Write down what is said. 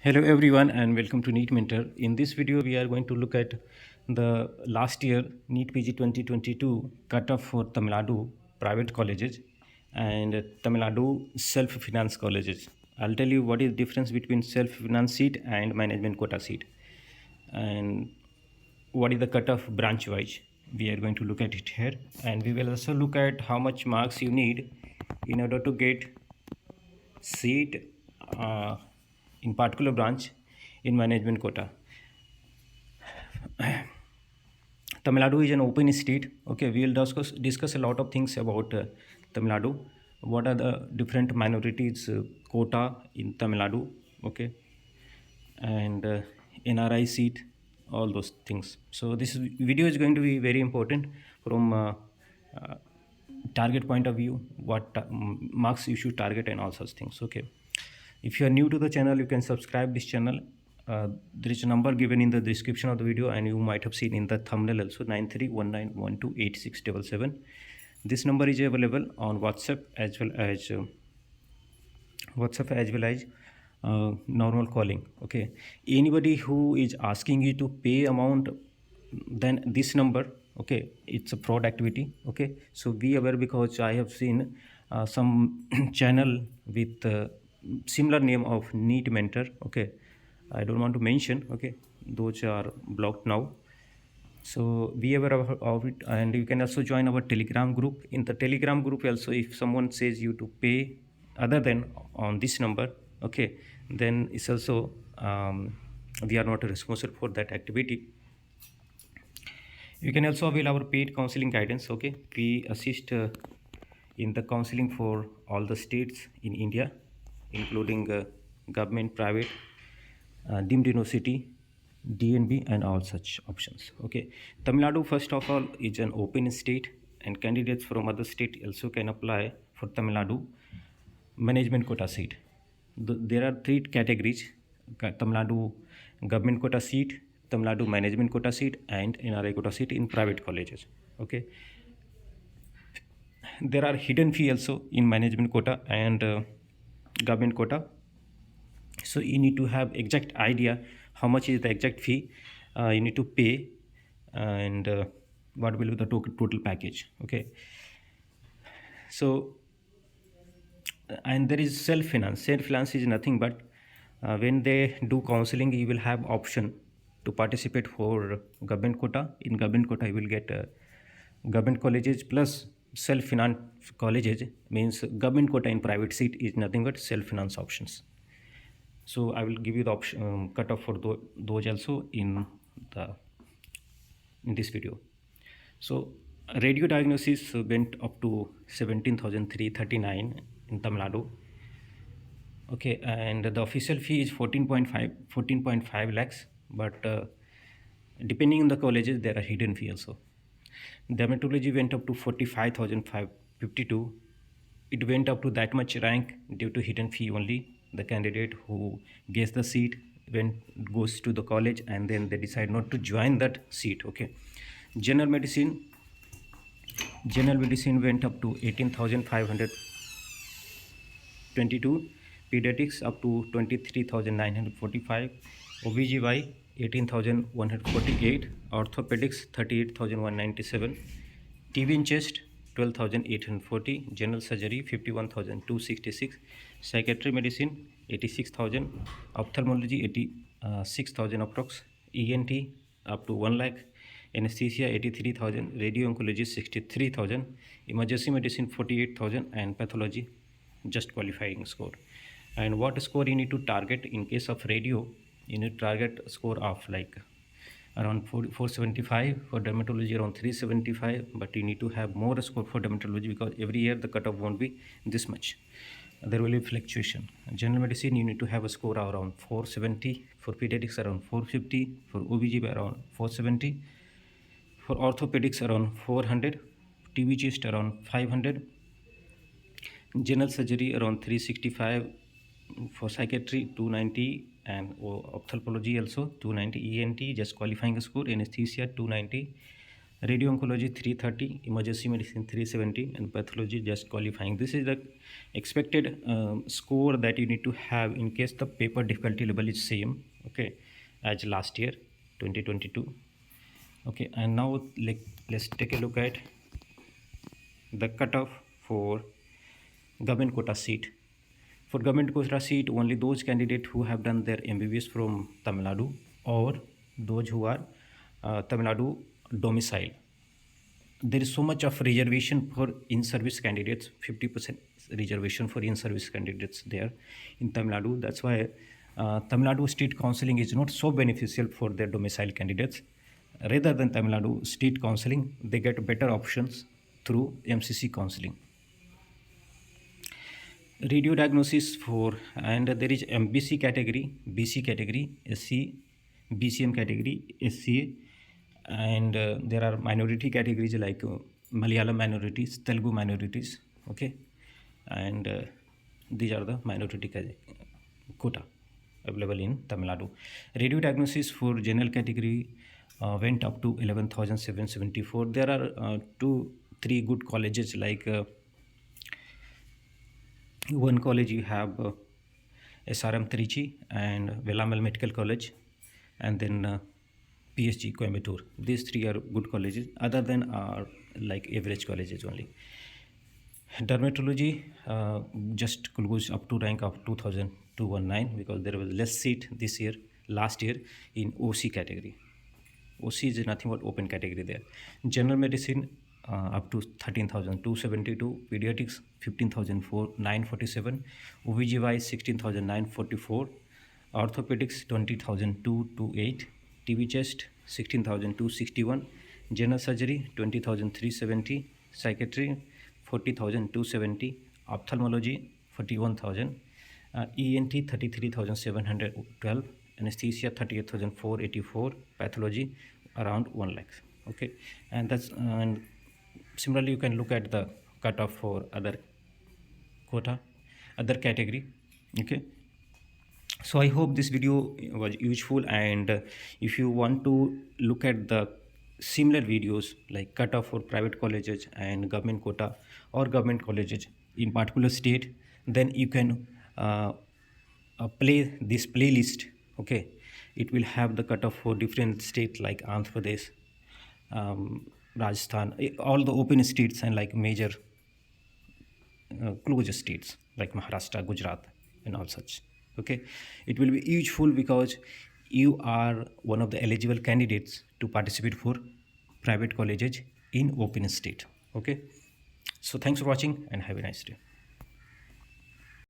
Hello everyone and welcome to NEET Mentor. In this video we are going to look at the last year NEET PG 2022 cutoff for Tamil Nadu private colleges and Tamil Nadu self-finance colleges. I'll tell you what is the difference between self-finance seat and management quota seat and what is the cutoff branch wise. We are going to look at it here, and we will also look at how much marks you need in order to get seat in particular branch in management quota. Tamil Nadu is an open state. Okay, we will discuss a lot of things about Tamil Nadu. What are the different minorities quota in Tamil Nadu? Okay, and NRI seat, all those things. So this video is going to be very important from uh, target point of view. What marks you should target and all such things. Okay, if you are new to the channel, you can subscribe this channel. There is a number given in the description of the video, and you might have seen in the thumbnail also 9319128677. This number is available on WhatsApp as well as normal calling. Okay, anybody who is asking you to pay amount, then this number, okay, it's a fraud activity. Okay, so be aware, because I have seen some channel with similar name of NEET Mentor. Okay, I don't want to mention. Okay, those are blocked now, so be aware of it. And you can also join our Telegram group. In the Telegram group also, if someone says you to pay other than on this number, okay, then it's also we are not responsible for that activity. You can also avail our paid counseling guidance. Okay, we assist in the counseling for all the states in India, including government, private, deemed university, DNB, and all such options. Okay, Tamil Nadu, first of all, is an open state, and candidates from other state also can apply for Tamil Nadu management quota seat. There are three categories: Tamil Nadu government quota seat, Tamil Nadu management quota seat, and NRI quota seat in private colleges. Okay, there are hidden fee also in management quota and government quota. So you need to have exact idea how much is the exact fee you need to pay, and what will be the total package. Okay, so and there is self-finance is nothing but when they do counseling, you will have option to participate for government quota. In government quota you will get government colleges plus self-finance colleges. Means government quota in private seat is nothing but self-finance options. So I will give you the option cutoff for those also in this video. So radio diagnosis went up to 17,339 in Tamil Nadu. Okay, and the official fee is 14.5 lakhs, but depending on the colleges there are hidden fee also. Dermatology went up to 45,552. It went up to that much rank due to hidden fee only. The candidate who gets the seat goes to the college, and then they decide not to join that seat. Okay, general medicine went up to 18,522, pediatrics up to 23,945, OBGY 18,148, orthopedics 38,197, TB in chest 12,840, general surgery 51,266, psychiatry medicine 86,000, ophthalmology 86,000 approx, ENT up to 1 lakh, anesthesia 83,000, radio oncology 63,000, emergency medicine 48,000, and pathology just qualifying score. And what score you need to target in case of radio? You need to target a score of like around 475, for dermatology around 375, but you need to have more score for dermatology because every year the cutoff won't be this much. There will be fluctuation. General medicine you need to have a score around 470, for pediatrics around 450, for OBGY around 470, for orthopedics around 400, TB chest around 500, general surgery around 365, for psychiatry 290, and ophthalmology also 290, ENT just qualifying score, anesthesia 290, radio oncology 330, emergency medicine 370, and pathology just qualifying. This is the expected score that you need to have in case the paper difficulty level is same, okay, as last year 2022. Okay, and now let's take a look at the cutoff for government quota seat. For government quota seat, only those candidates who have done their MBBS from Tamil Nadu or those who are Tamil Nadu domicile. There is so much of reservation for in-service candidates, 50% reservation for in-service candidates there in Tamil Nadu. That's why Tamil Nadu state counseling is not so beneficial for their domicile candidates. Rather than Tamil Nadu state counseling, they get better options through MCC counseling. Radio diagnosis for, and there is MBC category, BC category, SC, BCM category, SCA, and there are minority categories like Malayalam minorities, Telugu minorities, okay, and these are the minority quota available in Tamil Nadu. Radio diagnosis for general category went up to 11,774. There are 2-3 good colleges like one college you have SRM Trichy and Vellamal Medical College, and then PSG Coimbatore. These three are good colleges, other than are like average colleges only. Dermatology just goes up to rank of 2,219 because there was less seat this year, last year in OC category. OC is nothing but open category there. General medicine up to 13,272, pediatrics 15,947, OBGY 16,944, orthopedics 20,228, TB chest 16,261, general surgery 20,370, psychiatry 40,270, ophthalmology 41,000, ENT 33,712, anesthesia 38,484, pathology around 1 lakh. Okay, and that's and similarly you can look at the cutoff for other quota, other category. Okay, so I hope this video was useful, and if you want to look at the similar videos like cutoff for private colleges and government quota or government colleges in particular state, then you can play this playlist. Okay, it will have the cutoff for different states like Andhra Pradesh, Rajasthan, all the open states, and like major closed states like Maharashtra, Gujarat, and all such. Okay, it will be useful because you are one of the eligible candidates to participate for private colleges in open state. Okay, so thanks for watching and have a nice day.